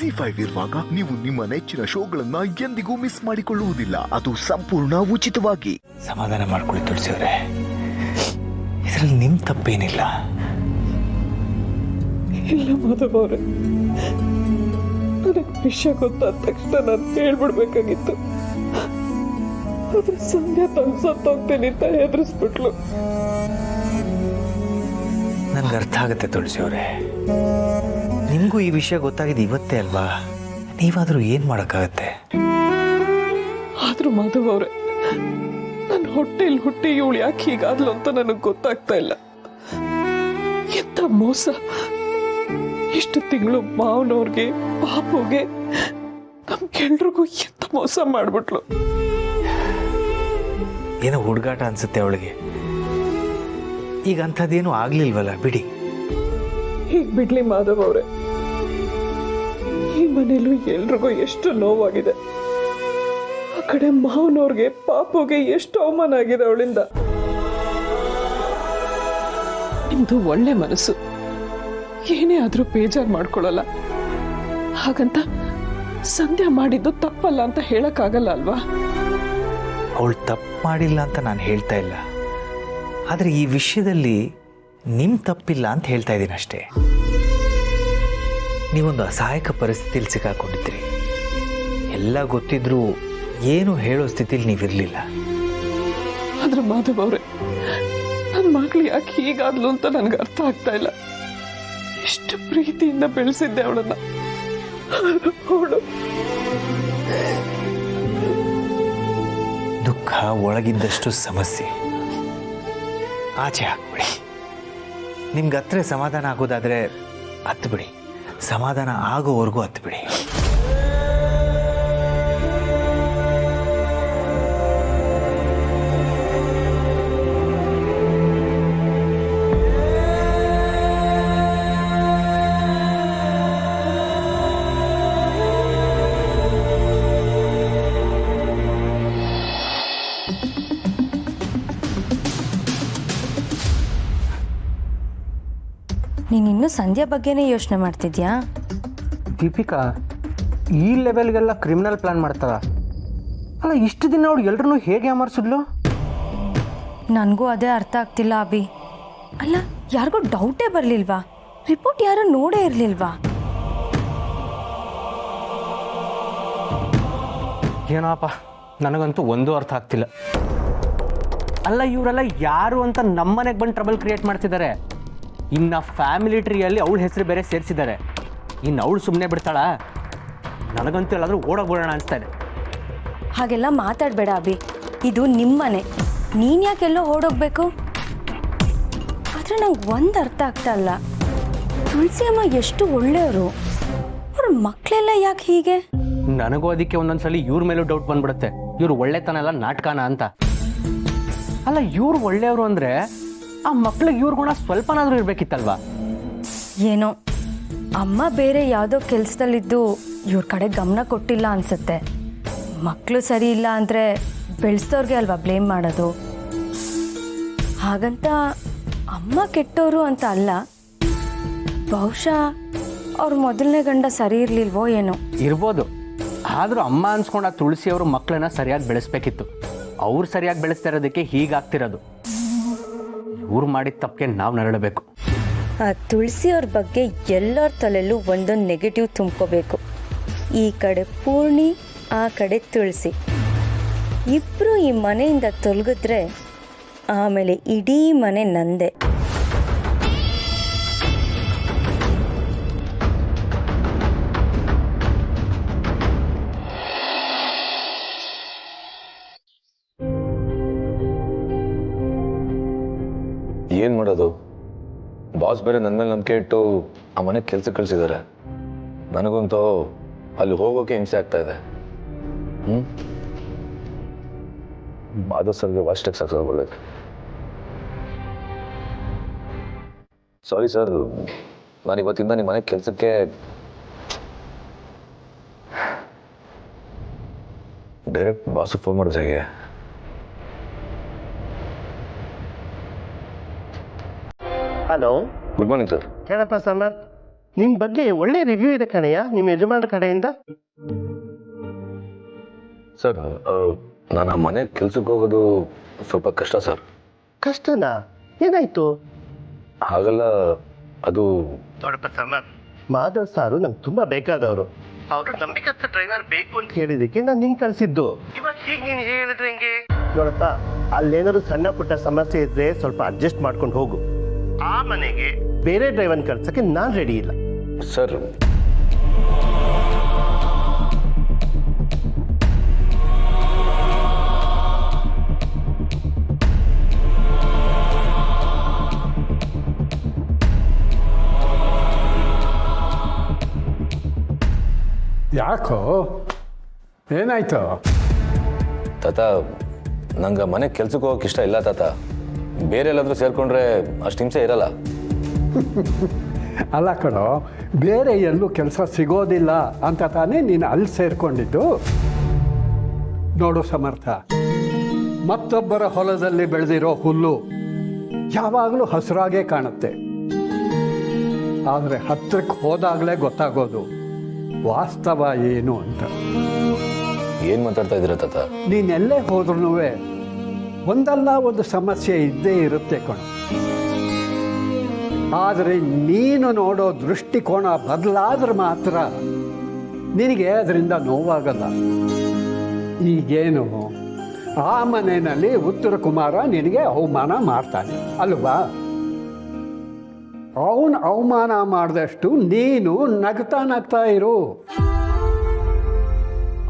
ಜಿ5 ಇರುವಾಗ ನೀವು ನಿಮ್ಮ ನೆಚ್ಚಿನ ಶೋಗಳನ್ನ ಎಂದಿಗೂ ಮಿಸ್ ಮಾಡಿಕೊಳ್ಳುವುದಿಲ್ಲ. ಅದು ಸಂಪೂರ್ಣ ಉಚಿತವಾಗಿ. ಸಮಾಧಾನ ಮಾಡ್ಕೊಳ್ಳಿ ತುಳಸಿಯವರೇ, ಇದರಲ್ಲಿ ನಿಮ್ಮ ತಪ್ಪೇನಿಲ್ಲ. ಇಲ್ಲ ಮಾಧವ್ ಅವರೇ, ನನಗೆ ವಿಷಯ ಗೊತ್ತಾದ ತಕ್ಷಣ ನಾನು ಹೇಳ್ಬಿಡ್ಬೇಕಾಗಿತ್ತು. ಆದ್ರೆ ಸಂಧ್ಯಾ ತಂದು ಸತ್ತೋಗ್ತೇನೆ ಅಂತ ಹೆದರಿಸ್ಬಿಟ್ಲು. ನನ್ಗೆ ಅರ್ಥ ಆಗುತ್ತೆ ತುಳಸಿಯವರೇ, ನಿಮಗೂ ಈ ವಿಷಯ ಗೊತ್ತಾಗಿದೆ ಇವತ್ತೇ ಅಲ್ವಾ? ನೀವಾದರೂ ಏನು ಮಾಡೋಕ್ಕಾಗತ್ತೆ? ಆದ್ರೂ ಮಾಧವ್ ಅವರೇ, ನನ್ನ ಹೊಟ್ಟೆಲಿ ಹುಟ್ಟಿ ಇವಳು ಯಾಕೆ ಹೀಗಾದ್ಲು ಅಂತ ನನಗೆ ಗೊತ್ತಾಗ್ತಾ ಇಲ್ಲ. ಎಂತ ಮೋಸ! ಇಷ್ಟು ತಿಂಗಳು ಮಾವನವ್ರಿಗೆ, ಪಾಪುಗೆ, ನಮ್ಗೆಲ್ರಿಗೂ ಎಂತ ಮೋಸ ಮಾಡ್ಬಿಟ್ಲು. ಏನೋ ಹುಡುಗಾಟ ಅನ್ಸುತ್ತೆ ಅವಳಿಗೆ. ಈಗ ಅಂಥದ್ದೇನೂ ಆಗ್ಲಿಲ್ವಲ್ಲ, ಬಿಡಿ. ಹೀಗ್ ಬಿಡ್ಲಿ ಮಾಧವ್ ಅವ್ರೆ, ಈ ಮನೇಲೂ ಎಲ್ರಿಗೂ ಎಷ್ಟು ನೋವಾಗಿದೆ. ಆ ಕಡೆ ಮಾವನವ್ರಿಗೆ, ಪಾಪುಗೆ ಎಷ್ಟು ಅವಮಾನ ಆಗಿದೆ ಅವಳಿಂದ. ನಿಮ್ದು ಒಳ್ಳೆ ಮನಸ್ಸು, ಏನೇ ಆದ್ರೂ ಬೇಜಾರು ಮಾಡ್ಕೊಳ್ಳಲ್ಲ. ಹಾಗಂತ ಸಂಧ್ಯಾ ಮಾಡಿದ್ದು ತಪ್ಪಲ್ಲ ಅಂತ ಹೇಳಕ್ಕಾಗಲ್ಲ ಅಲ್ವಾ? ಅವಳು ತಪ್ಪು ಮಾಡಿಲ್ಲ ಅಂತ ನಾನು ಹೇಳ್ತಾ ಇಲ್ಲ, ಆದರೆ ಈ ವಿಷಯದಲ್ಲಿ ನಿಮ್ಮ ತಪ್ಪಿಲ್ಲ ಅಂತ ಹೇಳ್ತಾ ಇದ್ದೀನಿ ಅಷ್ಟೇ. ನೀವೊಂದು ಅಸಹಾಯಕ ಪರಿಸ್ಥಿತಿಯಲ್ಲಿ ಸಿಕ್ಕಾಕೊಂಡಿದ್ರಿ. ಎಲ್ಲ ಗೊತ್ತಿದ್ರೂ ಏನು ಹೇಳೋ ಸ್ಥಿತಿಲಿ ನೀವಿರಲಿಲ್ಲ. ಆದ್ರೆ ಮಾಧವ್ ಅವ್ರೆ, ನನ್ನ ಮಗಳು ಯಾಕೆ ಹೀಗಾದ್ಲು ಅಂತ ನನಗೆ ಅರ್ಥ ಆಗ್ತಾ ಇಲ್ಲ. ಎಷ್ಟು ಪ್ರೀತಿಯಿಂದ ಬೆಳೆಸಿದ್ದೆ ಅವಳನ್ನ. ಅವಳು ದುಃಖ ಒಳಗಿದ್ದಷ್ಟು ಸಮಸ್ಯೆ, ಆಚೆ ಹಾಕ್ಬಿಡಿ. ನಿಮ್ಗೆ ಹತ್ರ ಸಮಾಧಾನ ಆಗೋದಾದ್ರೆ ಹತ್ತು ಬಿಡಿ, ಸಮಾಧಾನ ಆಗೋವರೆಗೂ ಹತ್ತು ಬಿಡಿ. ನೀನಿನ್ನೂ ಸಂಧ್ಯಾ ಬಗ್ಗೆನೇ ಯೋಚನೆ ಮಾಡ್ತಿದ್ಯಾ? ದೀಪಿಕಾ ಈ ಲೆವೆಲ್ಗೆಲ್ಲ ಕ್ರಿಮಿನಲ್ ಪ್ಲಾನ್ ಮಾಡ್ತಾರ ಅಲ್ಲ? ಇಷ್ಟು ದಿನ ಅವ್ಳು ಎಲ್ರೂ ಹೇಗೆ ಅಮರ್ಸಿದ್ಲು? ನನಗೂ ಅದೇ ಅರ್ಥ ಆಗ್ತಿಲ್ಲ ಅಭಿ. ಅಲ್ಲ, ಯಾರಿಗೂ ಡೌಟೇ ಬರಲಿಲ್ವಾ? ರಿಪೋರ್ಟ್ ಯಾರು ನೋಡೇ ಇರಲಿಲ್ವಾ? ಏನೋಪ್ಪ, ನನಗಂತೂ ಒಂದೂ ಅರ್ಥ ಆಗ್ತಿಲ್ಲ. ಅಲ್ಲ, ಇವರೆಲ್ಲ ಯಾರು ಅಂತ ನಮ್ಮನೆಗೆ ಬಂದು ಟ್ರಬಲ್ ಕ್ರಿಯೇಟ್ ಮಾಡ್ತಿದ್ದಾರೆ. ಇನ್ನು ಫ್ಯಾಮಿಲಿ ಟ್ರೀಯಲ್ಲಿ ಅವಳ ಹೆಸರು ಬೇರೆ ಸೇರಿಸಿದ್ದಾರೆ. ಇನ್ನು ಅವಳು ಸುಮ್ಮನೆ ಬಿಡ್ತಾಳ? ನನಗಂತೂ ಎಲ್ಲಾದರೂ ಓಡೋಗ್ಬಿಡೋಣ ಅನಿಸ್ತಾ ಇದೆ. ಹಾಗೆಲ್ಲ ಮಾತಾಡಬೇಡ ಅಭಿ, ಇದು ನಿಮ್ಮನೆ, ನೀನು ಯಾಕೆಲ್ಲೋ ಓಡೋಗ್ಬೇಕು? ಆದರೆ ನಂಗೆ ಒಂದು ಅರ್ಥ ಆಗ್ತಾ ಇಲ್ಲ, ತುಳಸಿ ಅಮ್ಮ ಎಷ್ಟು ಒಳ್ಳೆಯವರು, ಅವ್ರ ಮಕ್ಕಳೆಲ್ಲ ಯಾಕೆ ಹೀಗೆ? ನನಗೂ ಅದಕ್ಕೆ ಒಂದೊಂದ್ಸಲಿ ಇವ್ರ ಮೇಲೂ ಡೌಟ್ ಬಂದ್ಬಿಡುತ್ತೆ, ಇವ್ರು ಒಳ್ಳೆತನ ಎಲ್ಲ ನಾಟಕನ ಅಂತ. ಅಲ್ಲ, ಇವ್ರು ಒಳ್ಳೆಯವರು ಅಂದರೆ ಆ ಮಕ್ಳಿಗೆ ಇವ್ರ ಗುಣ ಸ್ವಲ್ಪನಾದರೂ ಇರಬೇಕಿತ್ತಲ್ವಾ? ಏನೋ ಅಮ್ಮ ಬೇರೆ ಯಾವುದೋ ಕೆಲಸದಲ್ಲಿದ್ದು ಇವ್ರ ಕಡೆ ಗಮನ ಕೊಟ್ಟಿಲ್ಲ ಅನಿಸುತ್ತೆ. ಮಕ್ಕಳು ಸರಿ ಇಲ್ಲ ಅಂದರೆ ಬೆಳೆಸೋರ್ಗೆ ಅಲ್ವಾ ಬ್ಲೇಮ್ ಮಾಡೋದು. ಹಾಗಂತ ಅಮ್ಮ ಕೆಟ್ಟವರು ಅಂತ ಅಲ್ಲ, ಬಹುಶಃ ಅವ್ರ ಮೊದಲನೇ ಗಂಡ ಸರಿ ಇರಲಿಲ್ವೋ ಏನೋ. ಇರ್ಬೋದು, ಆದರೂ ಅಮ್ಮ ಅನ್ಸ್ಕೊಂಡು ಆ ತುಳಸಿಯವರು ಮಕ್ಕಳನ್ನ ಸರಿಯಾಗಿ ಬೆಳೆಸ್ಬೇಕಿತ್ತು. ಅವ್ರು ಸರಿಯಾಗಿ ಬೆಳೆಸ್ತಾ ಇರೋದಕ್ಕೆ ಹೀಗಾಗ್ತಿರೋದು. ಇವ್ರು ಮಾಡಿದ ತಪ್ಪಿಗೆ ನಾವು ನರಳಬೇಕು. ಆ ತುಳಸಿಯವ್ರ ಬಗ್ಗೆ ಎಲ್ಲರ ತಲೆಯಲ್ಲೂ ಒಂದೊಂದು ನೆಗೆಟಿವ್ ತುಂಬ್ಕೋಬೇಕು. ಈ ಕಡೆ ಪೂರ್ಣಿ, ಆ ಕಡೆ ತುಳಸಿ, ಇಬ್ಬರು ಈ ಮನೆಯಿಂದ ತೊಲಗಿದ್ರೆ ಆಮೇಲೆ ಇಡೀ ಮನೆ ನಂದೆ. ಏನು ಮಾಡೋದು? ಬಾಸ್ ಬೇರೆ ನನ್ನ ಮೇಲೆ ನಂಬಿಕೆ ಇಟ್ಟು ಆ ಮನೆಗೆ ಕೆಲಸ ಕಳಿಸಿದ್ದಾರೆ. ನನಗಂತೂ ಅಲ್ಲಿ ಹೋಗೋಕೆ ಹಿಂಸೆ ಆಗ್ತಾ ಇದೆ. ಮಾಧವ್ ಸರ್ಗೆ ಅಷ್ಟೇ ಸಕ್ಸಸ್ ಬರ್ಬೇಕು. ಸಾರಿ ಸರ್, ನಾನು ಇವತ್ತಿಂದ ನಿಮ್ಮ ಮನೆ ಕೆಲಸಕ್ಕೆ ಡೈರೆಕ್ಟ್ ಬಾಸು ಫೋನ್ ಮಾಡೋದು ಹೇಗೆ? Hello, good morning sir. ಹೇಳಪ್ಪ ಸಮರ್. ನಿಮ್ಮ ಬಗ್ಗೆ ಒಳ್ಳೆ ರಿವ್ಯೂ ಇದೆ ಕಣಯ್ಯ ನಿಮ್ಮ ಯಜಮಾನ್ರ ಕಡೆಯಿಂದ. ಸರ್ ನಾನು ಆ ಮನೆ ಕೆಲ್ಸಕ್ಕೆ ಹೋಗೋದು ಸ್ವಲ್ಪ ಕಷ್ಟ ಸರ್. ಕಷ್ಟನಾ? ಏನಾಯ್ತು? ಹಾಗಲ್ಲ, ಅದು ನೋಡಪ್ಪ ಸಮರ್, ಮಾಧವ್ ಸಾರು ನಂಗೆ ತುಂಬಾ ಬೇಕಾದವರು. ಅವರು ನಂಬಿಕಸ್ಥ ಡ್ರೈವರ್ ಬೇಕು ಅಂತ ಹೇಳಿದಕ್ಕೆ ನಾನು ನಿಂಗೆ ಕಳಿಸಿದ್ದು. ಇವಾಗ ಹೀಗೆ ನೀನು ಹೇಳಿದ್ರೆ ಹೆಂಗೆ? ನೋಡಪ್ಪ, ಅಲ್ಲೇನಾದ್ರು ಸಣ್ಣ ಪುಟ್ಟ ಸಮಸ್ಯೆ ಇದ್ರೆ ಸ್ವಲ್ಪ ಅಡ್ಜಸ್ಟ್ ಮಾಡ್ಕೊಂಡು ಹೋಗು. ಆ ಮನೆಗೆ ಬೇರೆ ಡ್ರೈವರ್ನ ಕಳ್ಸಕ್ಕೆ ನಾನು ರೆಡಿ ಇಲ್ಲ. ಸರ್ ಯಾಕೋ ಏನಾಯ್ತು? ತಾತ, ನಂಗೆ ಮನೆ ಕೆಲ್ಸಕ್ಕೆ ಹೋಗಕ್ಕೆ ಇಷ್ಟ ಇಲ್ಲ ತಾತ. ಬೇರೆ ಎಲ್ಲಾದರೂ ಸೇರಿಕೊಂಡ್ರೆ ಅಷ್ಟು ಹಿಂಸೆ ಇರಲ್ಲ. ಅಲ್ಲ ಕಣೋ, ಬೇರೆ ಎಲ್ಲೂ ಕೆಲಸ ಸಿಗೋದಿಲ್ಲ ಅಂತ ತಾನೇ ನೀನು ಅಲ್ಲಿ ಸೇರಿಕೊಂಡಿದ್ದು. ನೋಡು ಸಮರ್ಥ, ಮತ್ತೊಬ್ಬರ ಹೊಲದಲ್ಲಿ ಬೆಳೆದಿರೋ ಹುಲ್ಲು ಯಾವಾಗಲೂ ಹಸಿರಾಗೇ ಕಾಣುತ್ತೆ. ಆದರೆ ಹತ್ತಿರಕ್ಕೆ ಹೋದಾಗಲೇ ಗೊತ್ತಾಗೋದು ವಾಸ್ತವ ಏನು ಅಂತ. ಏನು ಮಾತಾಡ್ತಾ ಇದ್ದೀರಾ ತಾತ? ನೀನೆಲ್ಲೇ ಹೋದ್ರೂ ಒಂದಲ್ಲ ಒಂದು ಸಮಸ್ಯೆ ಇದ್ದೇ ಇರುತ್ತೆ ಕಣ. ಆದರೆ ನೀನು ನೋಡೋ ದೃಷ್ಟಿಕೋನ ಬದಲಾದ್ರೆ ಮಾತ್ರ ನಿನಗೆ ಅದರಿಂದ ನೋವಾಗಲ್ಲ. ಈಗೇನು, ಆ ಮನೆಯಲ್ಲಿ ಉತ್ತರ ಕುಮಾರ ನಿನಗೆ ಅವಮಾನ ಮಾಡ್ತಾನೆ ಅಲ್ವಾ? ಅವನು ಅವಮಾನ ಮಾಡಿದಷ್ಟು ನೀನು ನಗ್ತಾ ಇರು.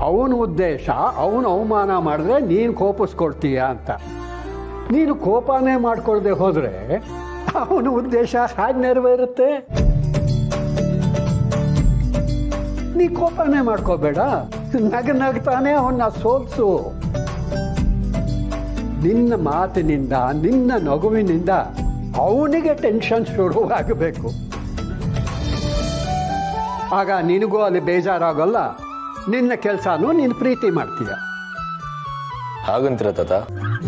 ಅವನ ಉದ್ದೇಶ ಅವನು ಅವಮಾನ ಮಾಡಿದ್ರೆ ನೀನು ಕೋಪಿಸ್ಕೊಳ್ತೀಯ ಅಂತ. ನೀನು ಕೋಪನೇ ಮಾಡ್ಕೊಳ್ದೆ ಹೋದರೆ ಅವನ ಉದ್ದೇಶ ಹೇಗೆ ನೆರವೇರುತ್ತೆ? ನೀ ಕೋಪನೇ ಮಾಡ್ಕೋಬೇಡ, ನಗ್ತಾನೆ ಅವನ್ನ ಸೋಲ್ಸು. ನಿನ್ನ ಮಾತಿನಿಂದ, ನಿನ್ನ ನಗುವಿನಿಂದ ಅವನಿಗೆ ಟೆನ್ಷನ್ ಶುರುವಾಗಬೇಕು. ಆಗ ನಿನಗೂ ಅಲ್ಲಿ ಬೇಜಾರಾಗಲ್ಲ, ನಿನ್ನ ಕೆಲಸನೂ ನೀನು ಪ್ರೀತಿ ಮಾಡ್ತೀಯ. ಹಾಗಂತೀರ ತಾತ?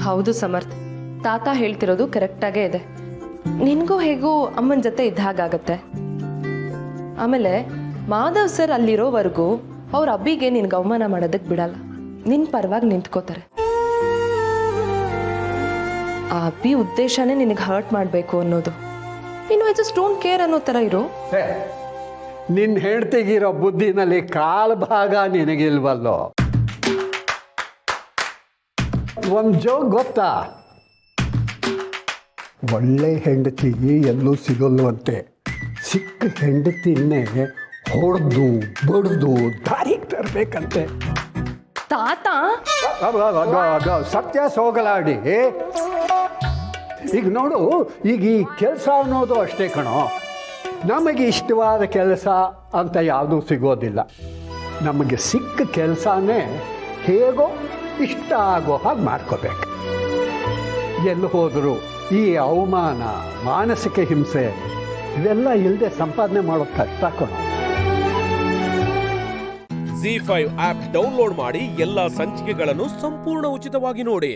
ಹೌದು ಸಮರ್ಥ್, ತಾತ ಹೇಳ್ತಿರೋದು ಕರೆಕ್ಟಾಗೇ ಇದೆ. ನಿನಗೂ ಹೇಗೂ ಅಮ್ಮನ ಜೊತೆ ಇದ್ದ ಹಾಗಾಗತ್ತೆ. ಆಮೇಲೆ ಮಾಧವ್ ಸರ್ ಅಲ್ಲಿರೋವರೆಗೂ ಅವ್ರ ಅಬ್ಬಿಗೆ ನಿನ್ಗೆ ಅವಮಾನ ಮಾಡೋದಕ್ಕೆ ಬಿಡಲ್ಲ. ನಿನ್ನ ಪರವಾಗಿ ನಿಂತ್ಕೋತಾರೆ. ಆ ಅಬ್ಬಿ ಉದ್ದೇಶನೇ ನಿನಗೆ ಹರ್ಟ್ ಮಾಡಬೇಕು ಅನ್ನೋದು. ಇನ್ನು ಐ ಜಸ್ಟ್ ಡೋಂಟ್ ಕೇರ್ ಅನ್ನೋ ಥರ ಇರು. ನಿನ್ನ ಹೆಂಡ್ತಿಗಿರೋ ಬುದ್ಧಿನಲ್ಲಿ ಕಾಲು ಭಾಗ ನಿನಗಿಲ್ವಲ್ಲೋ. ಒಂದು ಜೋಕ್ ಗೊತ್ತಾ? ಒಳ್ಳೆ ಹೆಂಡತಿ ಎಲ್ಲೂ ಸಿಗಲ್ವಂತೆ. ಸಿಕ್ಕ ಹೆಂಡತಿನೇ ಹೊಡೆದು ಬಡ್ದು ದಾರಿಗೆ ತರಬೇಕಂತೆ. ತಾತ ಸತ್ಯ ಸೋಗಲಾಡಿ. ಈಗ ನೋಡು, ಈಗ ಈ ಕೆಲಸ ಅನ್ನೋದು ಅಷ್ಟೇ ಕಣೋ. ನಮಗೆ ಇಷ್ಟವಾದ ಕೆಲಸ ಅಂತ ಯಾವುದೂ ಸಿಗೋದಿಲ್ಲ. ನಮಗೆ ಸಿಕ್ಕ ಕೆಲಸನೇ ಹೇಗೋ ಇಷ್ಟ ಆಗೋ ಹಾಗೆ ಮಾಡ್ಕೋಬೇಕು. ಎಲ್ಲಿ ಹೋದರೂ ಈ ಅವಮಾನ, ಮಾನಸಿಕ ಹಿಂಸೆ ಇವೆಲ್ಲ ಇಲ್ಲದೆ ಸಂಪಾದನೆ ಮಾಡೋದು ಕಷ್ಟ ಕಣೋ. ZEE5 ಆಪ್ ಡೌನ್ಲೋಡ್ ಮಾಡಿ ಎಲ್ಲಾ ಸಂಚಿಕೆಗಳನ್ನು ಸಂಪೂರ್ಣ ಉಚಿತವಾಗಿ ನೋಡಿ.